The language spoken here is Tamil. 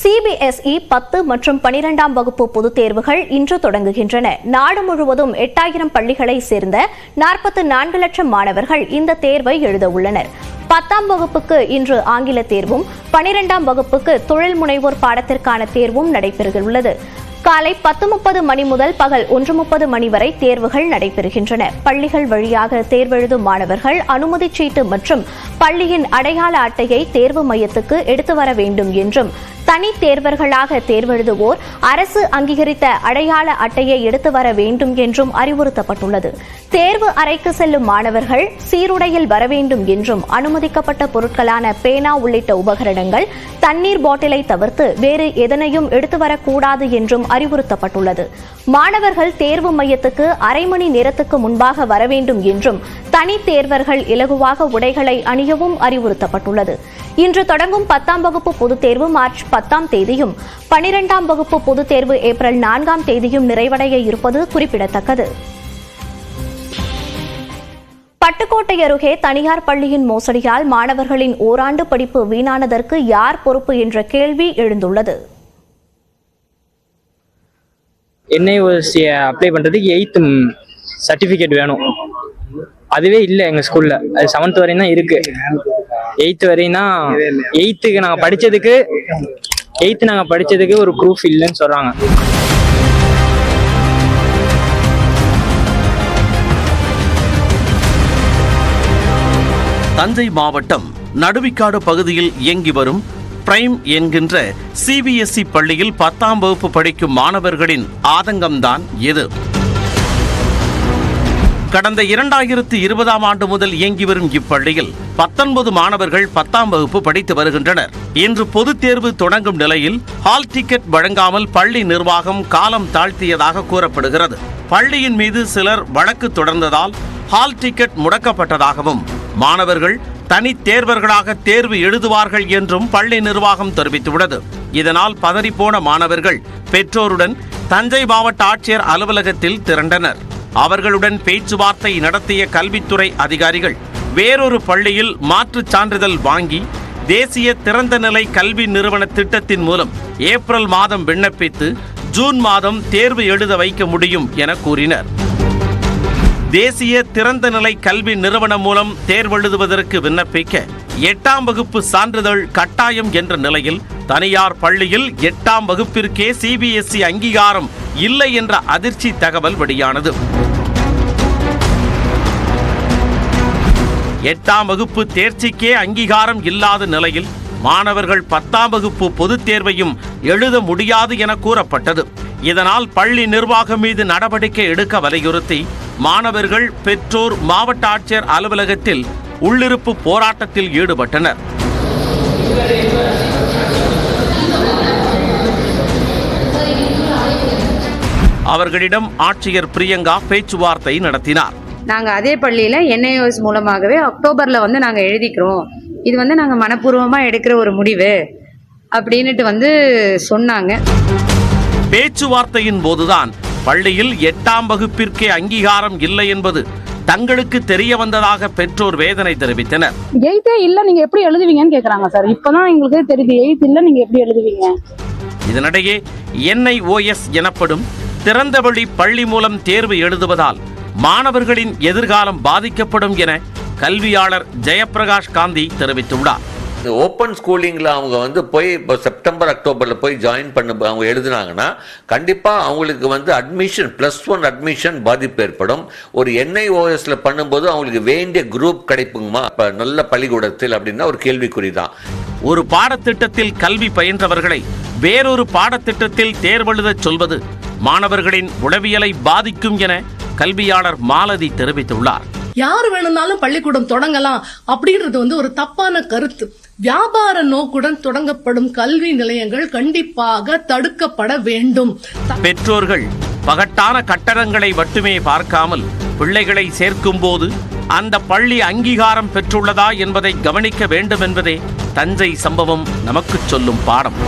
CBSE 10 மற்றும் 12ஆம் வகுப்பு பொதுத் தேர்வுகள் இன்று தொடங்குகின்றன. நாடு முழுவதும் 8000 பள்ளிகளை சேர்ந்த 44 லட்சம் மாணவர்கள் இந்த தேர்வை எழுத உள்ளனர். 10ஆம் வகுப்புக்கு இன்று ஆங்கில தேர்வும் 12ஆம் வகுப்புக்கு தொழில் முனைவோர் பாடத்திற்கான தேர்வும் நடைபெறவுள்ளது. காலை 10:30 மணி முதல் பகல் 1:30 மணி வரை தேர்வுகள் நடைபெறுகின்றன. பள்ளிகள் வழியாக தேர்வெழுதும் மாணவர்கள் அனுமதிச் சீட்டு மற்றும் பள்ளியின் அடையாள அட்டையை தேர்வு மையத்துக்கு எடுத்து வர வேண்டும் என்றும், தனி தேர்வர்களாக தேர்வெழுதுவோர் அரசு அங்கீகரித்த அடையாள அட்டையை எடுத்து வர வேண்டும் என்றும் அறிவுறுத்தப்பட்டுள்ளது. தேர்வு அறைக்கு செல்லும் மாணவர்கள் சீருடையில் வர வேண்டும் என்றும், அனுமதிக்கப்பட்ட பொருட்களான பேனா உள்ளிட்ட உபகரணங்கள், தண்ணீர் பாட்டிலை தவிர்த்து வேறு எதனையும் எடுத்து வரக்கூடாது என்றும் அறிவுறுத்தப்பட்டுள்ளது. மாணவர்கள் தேர்வு மையத்துக்கு அரை மணி நேரத்துக்கு முன்பாக வர வேண்டும் என்றும், தனி தேர்வர்கள் இலகுவாக உடைகளை அணியவும் அறிவுறுத்தப்பட்டுள்ளது. இன்று தொடங்கும் 10ஆம் வகுப்பு பொதுத் தேர்வு மார்ச் 10ஆம் தேதியும் 12ஆம் வகுப்பு பொதுத் தேர்வு ஏப்ரல் 4ஆம் தேதியும் நிறைவடைய இருப்பது குறிப்பிடத்தக்கது. பட்டுக்கோட்டை அருகே தனியார் பள்ளியின் மோசடியால் மாணவர்களின் ஓராண்டு படிப்பு வீணானதற்கு யார் பொறுப்பு என்ற கேள்வி எழுந்துள்ளது. NIOSC அப்ளை பண்றதுக்கு 8th சர்டிபிகேட் வேணும். அதுவே இல்லை எங்க ஸ்கூல்ல. அது 7th வரையும் தான் இருக்கு. 8th வரையும் தான். 8th நாங்க படிச்சதுக்கு ஒரு ப்ரூஃப் இல்லைன்னு சொல்றாங்க. தஞ்சை மாவட்டம் நடுவிக்காடு பகுதியில் இயங்கி வரும் பிரைம் என்கின்ற CBSE பள்ளியில் 10ஆம் வகுப்பு படிக்கும் மாணவர்களின் ஆதங்கம்தான் இது. கடந்த 2020ஆம் ஆண்டு முதல் இயங்கி வரும் இப்பள்ளியில் 19 மாணவர்கள் 10ஆம் வகுப்பு படித்து வருகின்றனர். இன்று பொதுத் தேர்வு தொடங்கும் நிலையில் ஹால் டிக்கெட் வழங்காமல் பள்ளி நிர்வாகம் காலம் தாழ்த்தியதாக கூறப்படுகிறது. பள்ளியின் மீது சிலர் வழக்கு தொடர்ந்ததால் ஹால் டிக்கெட் முடக்கப்பட்டதாகவும், மாணவர்கள் தனி தேர்வர்களாக தேர்வு எழுதுவார்கள் என்றும் பள்ளி நிர்வாகம் தெரிவித்துள்ளது. இதனால் பதறிப்போன மாணவர்கள் பெற்றோருடன் தஞ்சை மாவட்ட ஆட்சியர் அலுவலகத்தில் திரண்டனர். அவர்களுடன் பேச்சுவார்த்தை நடத்திய கல்வித்துறை அதிகாரிகள் வேறொரு பள்ளியில் மாற்றுச் சான்றிதழ் வாங்கி தேசிய திறந்த நிலை கல்வி நிறுவன திட்டத்தின் மூலம் ஏப்ரல் மாதம் விண்ணப்பித்து ஜூன் மாதம் தேர்வு எழுத வைக்க முடியும் என கூறினர். தேசிய திறந்த நிலை கல்வி நிறுவனம் மூலம் தேர்வெழுதுவதற்கு விண்ணப்பிக்க 8ஆம் வகுப்பு சான்றிதழ் கட்டாயம் என்ற நிலையில் தனியார் பள்ளியில் 8ஆம் வகுப்பிற்கே CBSE அங்கீகாரம் இல்லை என்ற அதிர்ச்சி தகவல் வெளியானது. 8ஆம் வகுப்பு தேர்ச்சிக்கே அங்கீகாரம் இல்லாத நிலையில் மாணவர்கள் 10ஆம் வகுப்பு பொதுத் தேர்வையும் எழுத முடியாது என கூறப்பட்டது. இதனால் பள்ளி நிர்வாகம் மீது நடவடிக்கை எடுக்க வலியுறுத்தி மாணவர்கள், பெற்றோர் மாவட்ட ஆட்சியர் அலுவலகத்தில் உள்ளிருப்பு போராட்டத்தில் ஈடுபட்டனர். அவர்களிடம் ஆட்சியர் பிரியங்கா பேச்சுவார்த்தை நடத்தினார். நாங்கள் அதே பள்ளியில் NIOS மூலமாகவே அக்டோபரில் நாங்கள் எழுதிக்கிறோம். இது நாங்கள் மனப்பூர்வமாக எடுக்கிற ஒரு முடிவு அப்படின்னுட்டு சொன்னாங்க. பேச்சுவார்த்தையின் போதுதான் பள்ளியில் 8ஆம் வகுப்பிற்கே அங்கீகாரம் இல்லை என்பது தங்களுக்கு தெரிய வந்ததாக பெற்றோர் வேதனை தெரிவித்தனர். 8 இல்ல, நீங்க எப்படி எழுதுவீங்கன்னு கேக்குறாங்க சார். இப்பதான் எங்களுக்கு தெரியுது 8 இல்ல, நீங்க எப்படி எழுதுவீங்க. இதனிடையே NIOS எனப்படும் திறந்தவெளி பள்ளி மூலம் தேர்வு எழுதுவதால் மாணவர்களின் எதிர்காலம் பாதிக்கப்படும் என கல்வியாளர் ஜெயபிரகாஷ் காந்தி தெரிவித்துள்ளார். ஓப்பன் ஸ்கூலிங்கில் அவங்க போய் இப்போ செப்டம்பர் அக்டோபரில் போய் ஜாயின் பண்ண அவங்க எழுதுனாங்கன்னா கண்டிப்பாக அவங்களுக்கு அட்மிஷன் +1 அட்மிஷன் பாதிப்பு ஏற்படும். ஒரு NIOSல பண்ணும்போது அவங்களுக்கு வேண்டிய குரூப் கிடைப்புங்கம்மா இப்போ நல்ல பள்ளிக்கூடத்தில் அப்படின்னா ஒரு கேள்விக்குறி தான். ஒரு பாடத்திட்டத்தில் கல்வி பயின்றவர்களை வேறொரு பாடத்திட்டத்தில் தேர்வெழுத சொல்வது மாணவர்களின் உளவியலை பாதிக்கும் என கல்வியாளர் மாலதி தெரிவித்துள்ளார். யார் வேணும்னாலும் பள்ளிக்கூடம் தொடங்கலாம் அப்படின்றது ஒரு தப்பான கருத்து. வியாபார நோக்குடன் தொடங்கப்படும் கல்வி நிலையங்கள் கண்டிப்பாக தடுக்கப்பட வேண்டும். பெற்றோர்கள் பகட்டான கட்டடங்களை மட்டுமே பார்க்காமல் பிள்ளைகளை சேர்க்கும் போது அந்த பள்ளி அங்கீகாரம் பெற்றுள்ளதா என்பதை கவனிக்க வேண்டும் என்பதே தஞ்சை சம்பவம் நமக்கு சொல்லும் பாடம்.